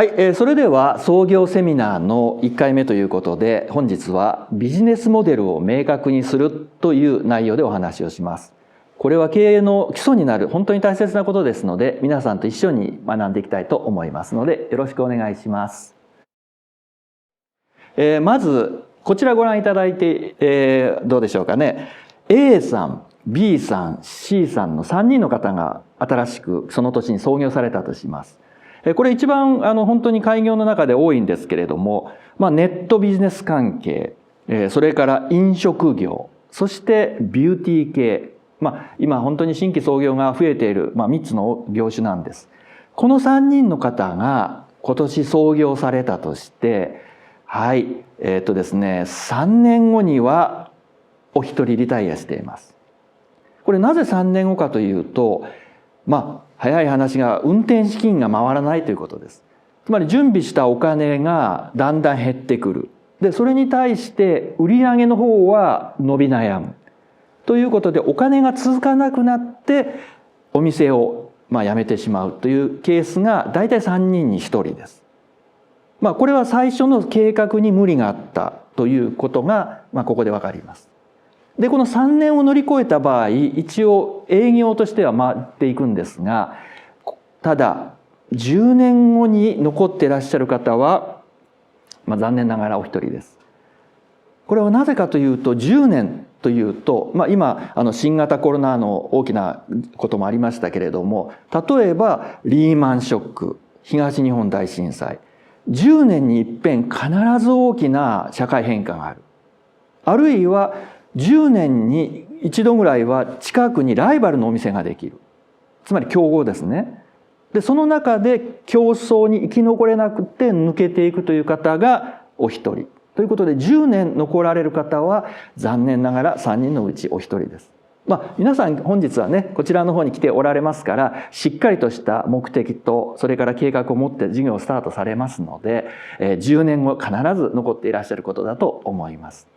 はい、それでは創業セミナーの1回目ということで、本日はビジネスモデルを明確にするという内容でお話をします。これは経営の基礎になる本当に大切なことですので、皆さんと一緒に学んでいきたいと思いますので、よろしくお願いします。まずこちらご覧いただいて、どうでしょうかね。A さん、B さん、C さんの3人の方が新しくその年に創業されたとします。これ一番本当に開業の中で多いんですけれども、ネットビジネス関係、それから飲食業、そしてビューティー系、今本当に新規創業が増えている、3つの業種なんです。この3人の方が今年創業されたとして、ですね、3年後にはお一人リタイアしています。これなぜ3年後かというと、早い話が運転資金が回らないということです。つまり準備したお金がだんだん減ってくる。で、それに対して売上の方は伸び悩む。ということでお金が続かなくなってお店を辞めてしまうというケースが大体3人に1人です。これは最初の計画に無理があったということがここでわかります。で、この3年を乗り越えた場合、一応営業としては回っていくんですが、ただ10年後に残っていらっしゃる方は、残念ながらお一人です。これはなぜかというと、10年というと、今新型コロナの大きなこともありましたけれども、例えばリーマンショック、東日本大震災、10年に一遍必ず大きな社会変化がある。あるいは10年に一度ぐらいは近くにライバルのお店ができる。つまり競合ですね。で、その中で競争に生き残れなくて抜けていくという方がお一人。ということで10年残られる方は残念ながら3人のうちお一人です。皆さん本日はね、こちらの方に来ておられますから、しっかりとした目的と、それから計画を持って事業をスタートされますので、10年後必ず残っていらっしゃることだと思います。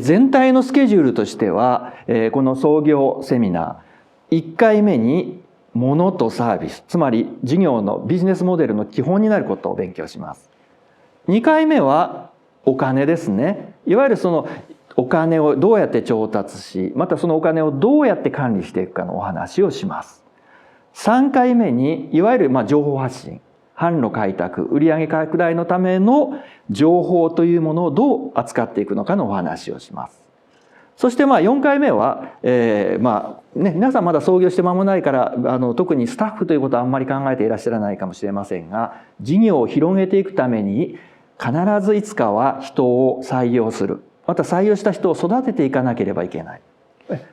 全体のスケジュールとしては、この創業セミナー、1回目に物とサービス、つまり事業のビジネスモデルの基本になることを勉強します。2回目はお金ですね。いわゆるそのお金をどうやって調達し、またそのお金をどうやって管理していくかのお話をします。3回目にいわゆる情報発信、販路開拓、売上拡大のための情報というものをどう扱っていくのかのお話をします。そして4回目は、皆さんまだ創業して間もないから特にスタッフということはあんまり考えていらっしゃらないかもしれませんが、事業を広げていくために必ずいつかは人を採用する。また採用した人を育てていかなければいけない。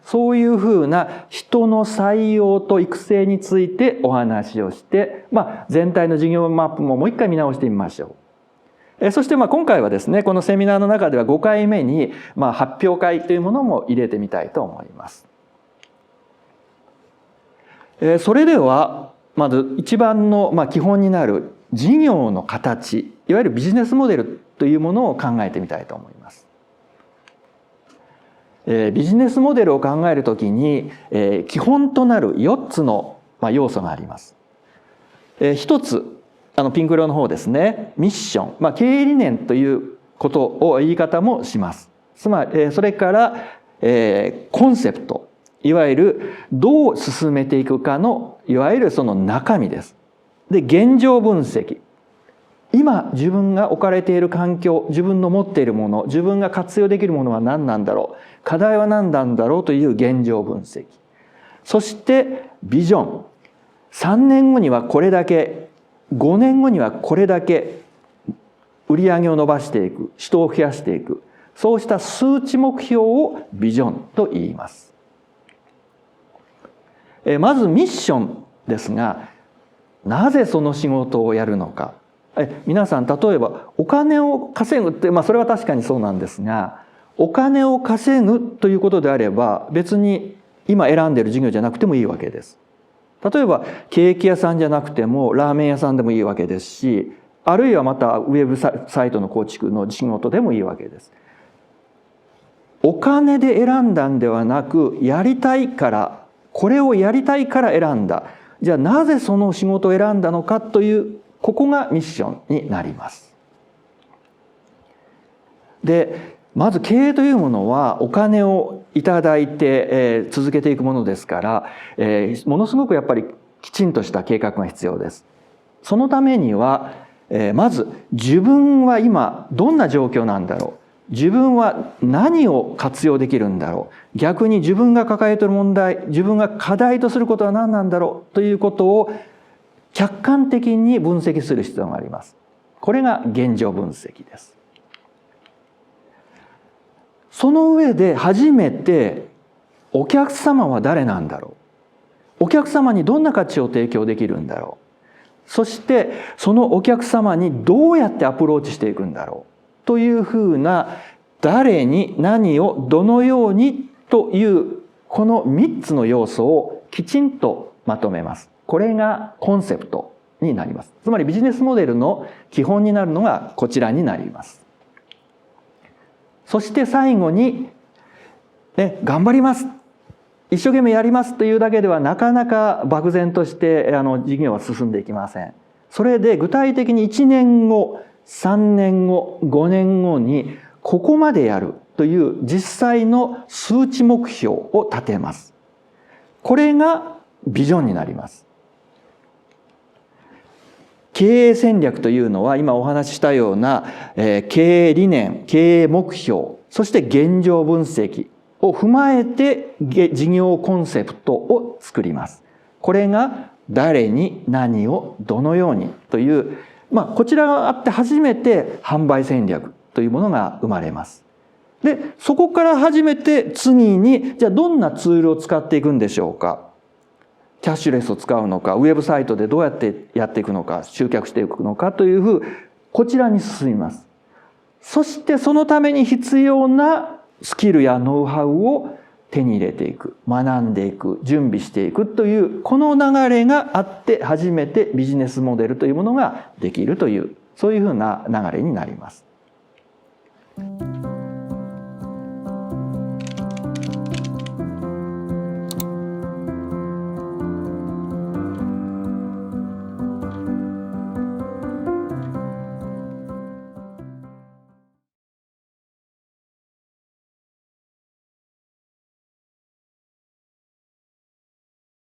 そういうふうな人の採用と育成についてお話をして、全体の事業マップももう一回見直してみましょう。そして今回はですね、このセミナーの中では5回目に発表会というものも入れてみたいと思います。それではまず一番の基本になる事業の形、いわゆるビジネスモデルというものを考えてみたいと思います。ビジネスモデルを考えるときに基本となる4つの要素があります。一つ、ピンク色の方ですね、ミッション、経営理念ということを言い方もします。つまりそれからコンセプト、いわゆるどう進めていくかのいわゆるその中身です。で、現状分析、今自分が置かれている環境、自分の持っているもの、自分が活用できるものは何なんだろう、課題は何なんだろうという現状分析。そしてビジョン、3年後にはこれだけ、5年後にはこれだけ売り上げを伸ばしていく、人を増やしていく、そうした数値目標をビジョンと言います。まずミッションですが、なぜその仕事をやるのか。皆さん例えばお金を稼ぐって、それは確かにそうなんですが、お金を稼ぐということであれば別に今選んでいる事業じゃなくてもいいわけです。例えばケーキ屋さんじゃなくてもラーメン屋さんでもいいわけですし、あるいはまたウェブサイトの構築の仕事でもいいわけです。お金で選んだんではなく、やりたいから、これをやりたいから選んだ。じゃあなぜその仕事を選んだのかという、ここがミッションになります。でまず経営というものはお金をいただいて、続けていくものですから、ものすごくやっぱりきちんとした計画が必要です。そのためには、まず自分は今どんな状況なんだろう、自分は何を活用できるんだろう、逆に自分が抱えている問題、自分が課題とすることは何なんだろうということを客観的に分析する必要があります。これが現状分析です。その上で初めてお客様は誰なんだろう、お客様にどんな価値を提供できるんだろう、そしてそのお客様にどうやってアプローチしていくんだろうというふうな、誰に何をどのようにというこの3つの要素をきちんとまとめます。これがコンセプトになります。つまりビジネスモデルの基本になるのがこちらになります。そして最後に、頑張ります、一生懸命やりますというだけではなかなか漠然として事業は進んでいきません。それで具体的に1年後、3年後、5年後にここまでやるという実際の数値目標を立てます。これがビジョンになります。経営戦略というのは今お話ししたような経営理念、経営目標、そして現状分析を踏まえて事業コンセプトを作ります。これが誰に何をどのようにという、こちらがあって初めて販売戦略というものが生まれます。で、そこから初めて次に、じゃあどんなツールを使っていくんでしょうか。キャッシュレスを使うのか、ウェブサイトでどうやってやっていくのか、集客していくのかというふう、こちらに進みます。そしてそのために必要なスキルやノウハウを手に入れていく、学んでいく、準備していくという、この流れがあって初めてビジネスモデルというものができるという、そういうふうな流れになります。